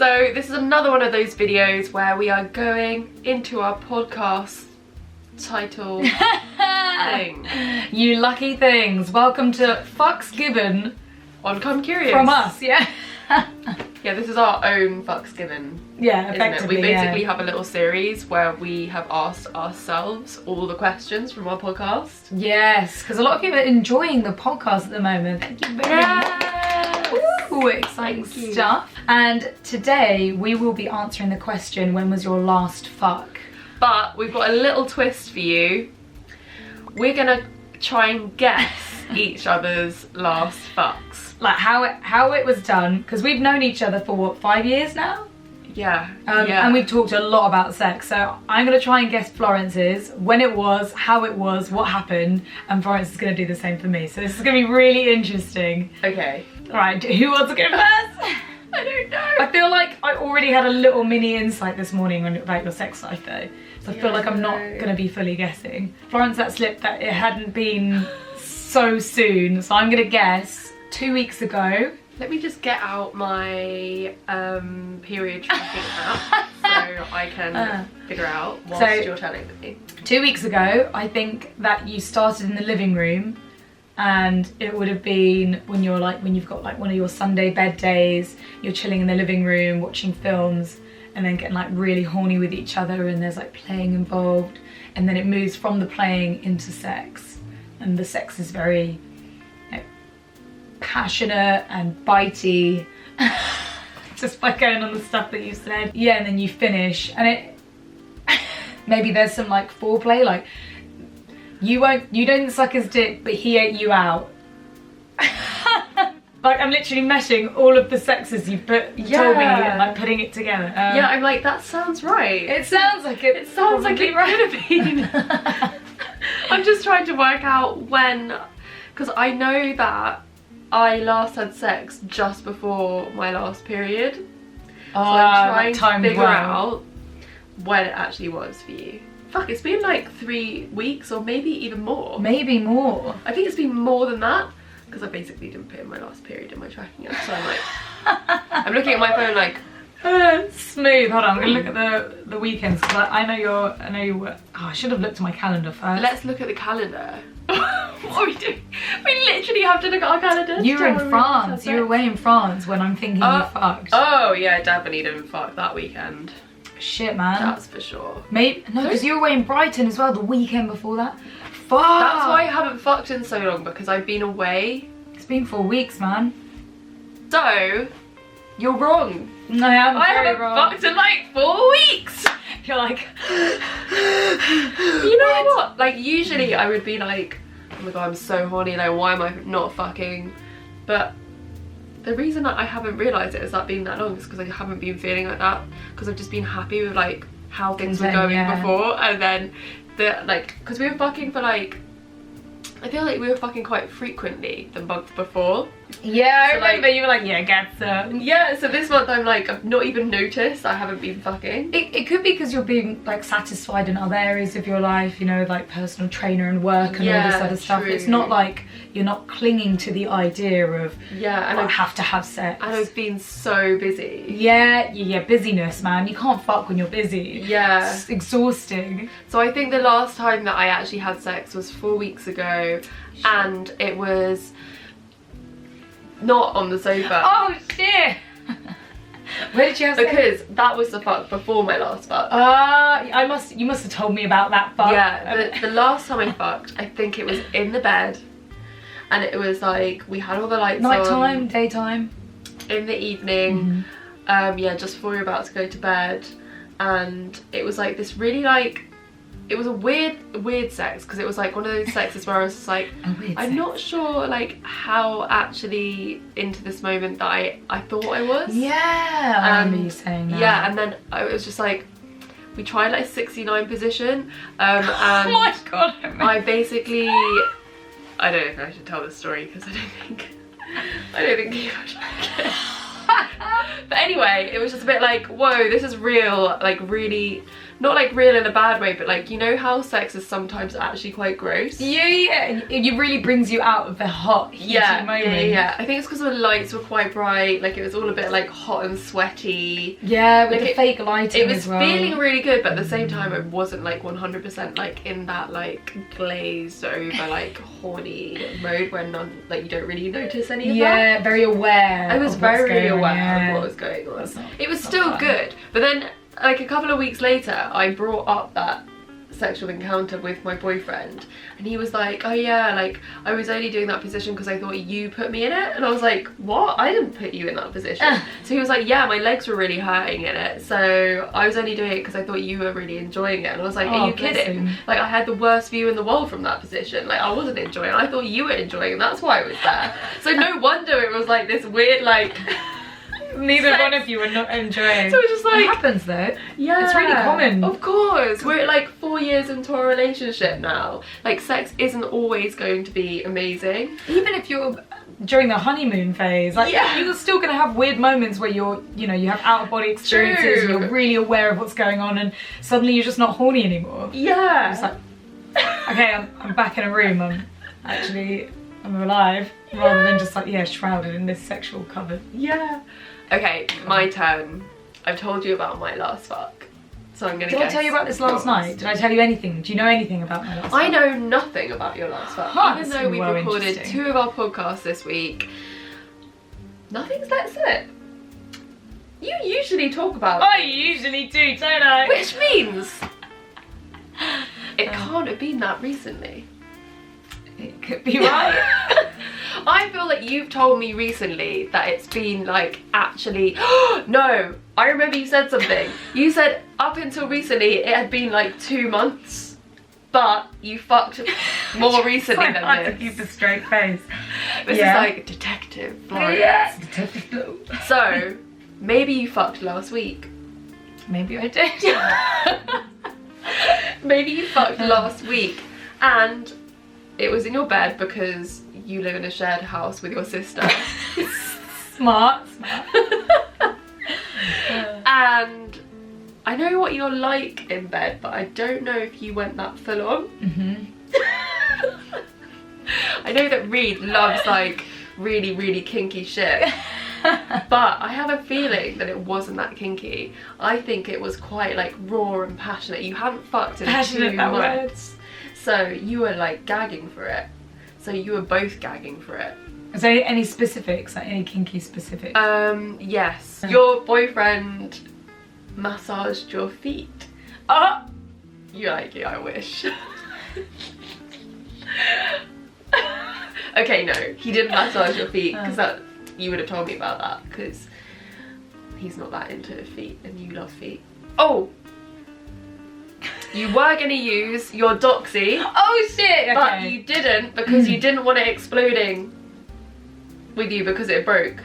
So this is another one of those videos where we are going into our podcast title thing. You lucky things. Welcome to Fucks Given On Come Curious. from us, yeah. Yeah, this is our own Fucks Given. Yeah, Isn't it? effectively, We basically yeah. have a little series where we have asked ourselves all the questions from our podcast. Yes, because a lot of you are enjoying the podcast at the moment. Thank you very much. Ooh, exciting Thank you. stuff. And today we will be answering the question, when was your last fuck? But we've got a little twist for you. We're gonna try and guess each other's last fucks. Like how it was done, because we've known each other for what, 5 years now? Yeah. And we've talked a lot about sex, so I'm going to try and guess Florence's, when it was, how it was, what happened, and Florence is going to do the same for me. So this is going to be really interesting. Okay. Alright, who wants to go first? I don't know. I feel like I already had a little mini insight this morning about your sex life though, so I feel like I'm not going to be fully guessing. Florence, that slipped that it hadn't been so soon, so I'm going to guess 2 weeks ago. Let me just get out my period tracking app so I can figure out whilst you're telling me. 2 weeks ago, I think that you started in the living room, and it would have been when you've got like one of your Sunday bed days, you're chilling in the living room watching films and then getting like really horny with each other, and there's like playing involved, and then it moves from the playing into sex, and the sex is very passionate and bitey just by going on the stuff that you said. Yeah, and then you finish and it maybe there's some like foreplay, like you don't suck his dick but he ate you out. Like I'm literally meshing all of the sexes you told me and like putting it together. Yeah, I'm like, that sounds right. It sounds like it sounds like it could have been. I'm just trying to work out when, because I know that I last had sex just before my last period. So I'm trying to figure out when it actually was for you. Fuck, it's been like 3 weeks or maybe even more. Maybe more. I think it's been more than that, because I basically didn't put in my last period in my tracking app. So I'm like, I'm looking at my phone like, smooth. Hold on, I'm gonna look at the weekends, because I know you were. Oh, I should have looked at my calendar first. let's look at the calendar. What are we doing? We literally have to look at our calendar. You were in France. You were away in France when I'm thinking you fucked. Oh yeah, definitely didn't fuck that weekend. Shit, man. That's for sure. Maybe no, because you were away in Brighton as well the weekend before that. Fuck. That's why I haven't fucked in so long, because I've been away. It's been 4 weeks, man. So you're wrong. No, I haven't fucked in like 4 weeks. You're like, you know what? Like usually I would be like, oh my god, I'm so horny, like why am I not fucking? But the reason that I haven't realised it as that being that long is because I haven't been feeling like that, because I've just been happy with like how things were going before, and then because we were fucking for like, I feel like we were fucking quite frequently the month before. yeah, So, I remember like, you were like, yeah, get some. Yeah, so this month I'm like, I've not even noticed I haven't been fucking. It could be because you're being like satisfied in other areas of your life, you know, like personal trainer and work and all this other stuff. true. It's not like you're not clinging to the idea of Yeah, and I have to have sex. And I've been so busy. Yeah, busyness, man. You can't fuck when you're busy. Yeah. It's exhausting. So I think the last time that I actually had sex was 4 weeks ago, and it was not on the sofa. Oh shit! Where did you have sex? Because that was the fuck before my last fuck. You must have told me about that fuck. Yeah, the last time I fucked, I think it was in the bed, and it was like, we had all the lights Nighttime, on. daytime? In the evening. Yeah, just before we were about to go to bed, and it was like this really like, it was a weird sex, because it was like one of those sexes where I was just like, I'm not sure like how actually into this moment that I thought I was. Yeah, I remember you saying that. Yeah, and then I was just like, we tried like 69 position, and oh my god, I basically, I don't know if I should tell this story, because I don't think people should like it. But anyway, it was just a bit like, whoa, this is real, like really not like real in a bad way, but like, you know how sex is sometimes actually quite gross? Yeah. It really brings you out of the hot, heaty moment. Yeah. I think it's because the lights were quite bright, like it was all a bit like hot and sweaty. Yeah, with Like, the fake lighting It was as well. feeling really good, but at the same time it wasn't like 100% like in that like glazed over like horny mode where none, like you don't really notice any of that. Yeah, very aware. I was of what's very going on, aware yeah. of what was going on. That's not- It was that's still not fun. good, but then like a couple of weeks later I brought up that sexual encounter with my boyfriend, and he was like, oh yeah, like I was only doing that position because I thought you put me in it. And I was like, what? I didn't put you in that position. So he was like, yeah, my legs were really hurting in it, so I was only doing it because I thought you were really enjoying it. And I was like, Oh, are you bless kidding? him. Like I had the worst view in the world from that position. Like I wasn't enjoying it. I thought you were enjoying it, and that's why I was there. So no wonder it was like this weird like Neither sex. one of you are not enjoying. So it's just like, it happens though. yeah, It's really common. Of course, we're like 4 years into our relationship now. Like sex isn't always going to be amazing. Even if you're during the honeymoon phase, like Yeah. you're still gonna have weird moments where you're, you know, you have out of body experiences, True. and you're really aware of what's going on, and suddenly you're just not horny anymore. Yeah. It's like, okay, I'm back in a room. I'm alive, rather than just like, yeah, shrouded in this sexual cover. Yeah. Okay, my turn. I've told you about my last fuck, so I'm gonna Did I guess tell you about this last yours. night? Did I tell you anything? Do you know anything about my last I fuck? know nothing about your last fuck. Huh, Even that's though we've well recorded interesting. 2 of our podcasts this week, nothing's let slip. You usually talk about I things, usually do, don't I? which means it can't have been that recently. It could be right. I feel like you've told me recently that it's been like actually no, I remember you said something. You said up until recently it had been like 2 months, but you fucked more recently It's than hard to this. keep a straight face. This Yeah. is like Detective Florence. Yes, Detective Flo. So maybe you fucked last week. Maybe I did. Maybe you fucked last week and it was in your bed because you live in a shared house with your sister. Smart. And I know what you're like in bed, but I don't know if you went that full on. I know that Reed loves like really, really kinky shit. But I have a feeling that it wasn't that kinky. I think it was quite like raw and passionate. You hadn't fucked in Passionate, 2 that months. So you were like gagging for it. So you were both gagging for it. Is there any specifics, like any kinky specifics? Yes. Your boyfriend massaged your feet. Oh! You're like, yeah, I wish. Okay, no, he didn't massage your feet because that you would have told me about that because he's not that into feet and you love feet. Oh, you were gonna use your doxy, Oh shit! but Okay. you didn't because you didn't want it exploding with you because it broke.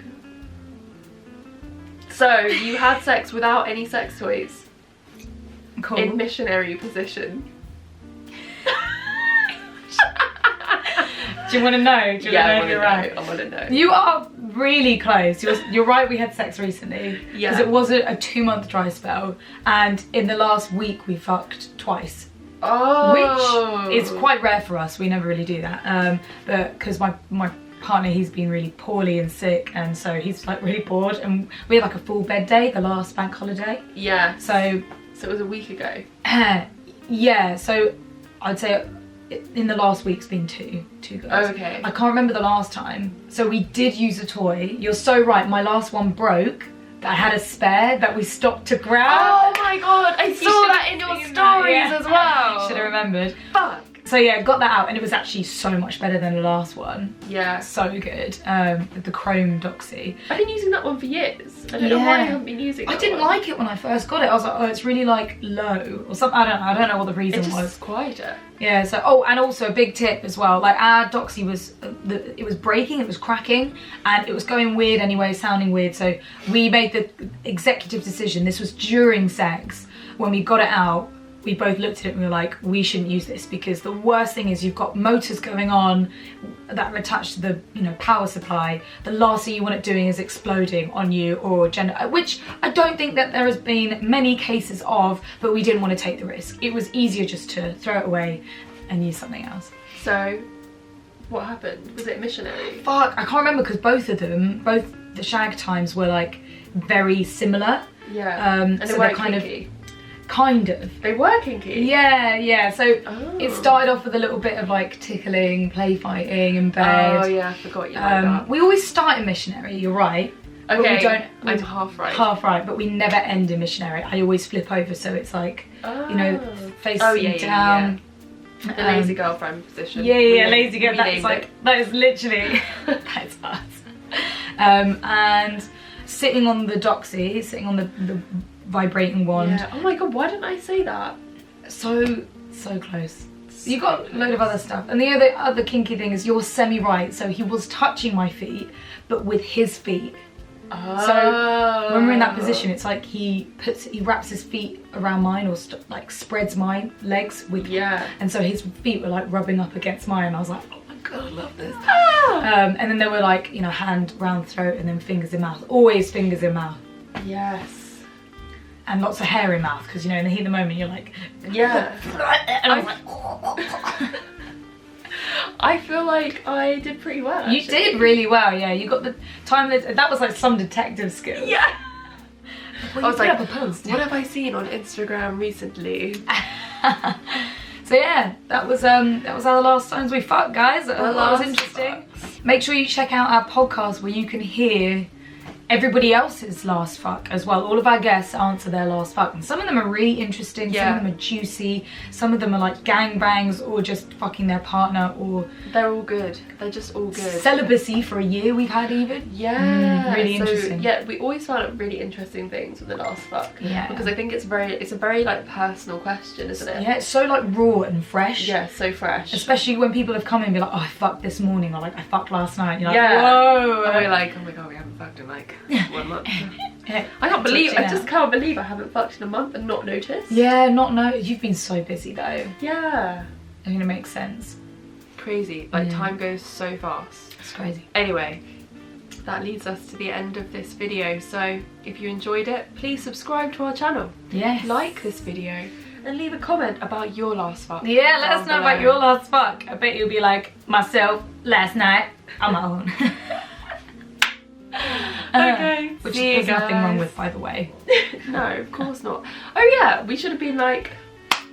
So you had sex without any sex toys Cool. in missionary position. Do you want to know? Do you Yeah, I want want to to know know. if you're right? I want to know. You are really close. You're right, we had sex recently. Yeah. Because it was a 2-month dry spell, and in the last week we fucked twice. Oh, Which is quite rare for us. We never really do that. But because my partner, he's been really poorly and sick, and so he's like really bored. And we had like a full bed day the last bank holiday. Yeah. So So it was a week ago. yeah. So I'd say in the last week's been two girls. Okay. I can't remember the last time. So we did use a toy. You're so right. My last one broke. But I had a spare that we stopped to grab. Oh my god, I saw should've that in your seen stories that, yeah. as well. Should have remembered. Fuck. So yeah, got that out, and it was actually so much better than the last one. Yeah. So good. With the chrome doxy. I've been using that one for years. I don't know why I Yeah. haven't been using I that didn't one. like it when I first got it. I was like, oh, it's really like low or something. I don't know what the reason It just was. quieter. Yeah. So and also a big tip as well. Like our doxy was it was breaking, it was cracking, and it was going weird anyway, sounding weird. So we made the executive decision. This was during sex when we got it out. we both looked at it and we were like, we shouldn't use this, because the worst thing is you've got motors going on that are attached to the, you know, power supply. The last thing you want it doing is exploding on you or which I don't think that there has been many cases of, but we didn't want to take the risk. It was easier just to throw it away and use something else. So what happened? Was it missionary? Fuck, I can't remember, because both the shag times were like very similar. Yeah. And they so were they're kinky. Kind of. They were kinky? Yeah. So it Oh. started off with a little bit of like tickling, play fighting in bed. Oh yeah, I forgot you like that. We always start in missionary, you're right. But Okay, we don't, I'm half right. Half right, but we never end in missionary. I always flip over, so it's like, you know, facing down. The lazy girlfriend position. Yeah, lazy girl. That's renamed like, it. that is literally, that's us. And sitting on the doxy, sitting on the vibrating wand. Yeah. Oh my god, why didn't I say that? So close. You got a load of other stuff. And the other kinky thing is you're semi-right, so he was touching my feet, but with his feet. Oh. So when we're in that position, it's like he wraps his feet around mine, or like spreads my legs with. Yeah. And so his feet were like rubbing up against mine. I was like, oh my god, I love this. Ah! And then there were like, you know, hand round throat and then fingers in mouth. Always fingers in mouth. Yes. And lots of hair in mouth, because you know in the heat of the moment you're like, Yeah. and I was like, I feel like I did pretty well. you actually. did really well. Yeah, you got the time. That was like some detective skill. Yeah. Well, I was you like, put up a post. what have I seen on Instagram recently? So yeah, that was our last times we fucked, guys. That was last interesting. Make sure you check out our podcast where you can hear everybody else's last fuck as well. All of our guests answer their last fuck, and some of them are really interesting. Yeah. Some of them are juicy. Some of them are like gangbangs or just fucking their partner, or They're all good. They're just all good. celibacy for a year we've had even. Yeah. really so, interesting. Yeah, we always found out really interesting things with the last fuck. Yeah. Because I think it's a very like personal question, isn't it? Yeah, it's so like raw and fresh. Yeah, so fresh. Especially when people have come in and be like, oh, I fucked this morning, or like I fucked last night. And you're like, Yeah. whoa. And we're like, oh my god, we haven't fucked in like 1 month. Yeah. I Touching just out. can't believe I haven't fucked in a month and not noticed. Yeah, you've been so busy though. Yeah. I mean, it makes sense. Crazy. Like Yeah. time goes so fast. It's crazy. Anyway, that leads us to the end of this video. So if you enjoyed it, please subscribe to our channel. Yes. Like this video and leave a comment about your last fuck. Yeah, let down us know about below. your last fuck. I bet you'll be like, myself, last night, on my own. Okay, Which see you there's nothing wrong guys. with, by the way. No, of course not. Oh yeah, we should have been like,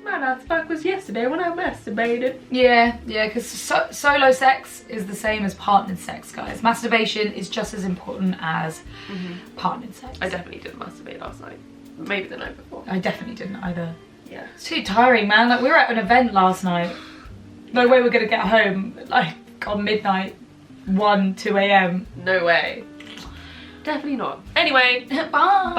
my last fuck was yesterday when I masturbated. Yeah, because solo sex is the same as partnered sex, guys. Masturbation is just as important as partnered sex. I definitely didn't masturbate last night. Maybe the night before. I definitely didn't either. Yeah. It's too tiring, man. Like, we were at an event last night. No way we're gonna get home, like, on midnight, 1, 2 a.m. No way. Definitely not. Anyway, Bye. bye.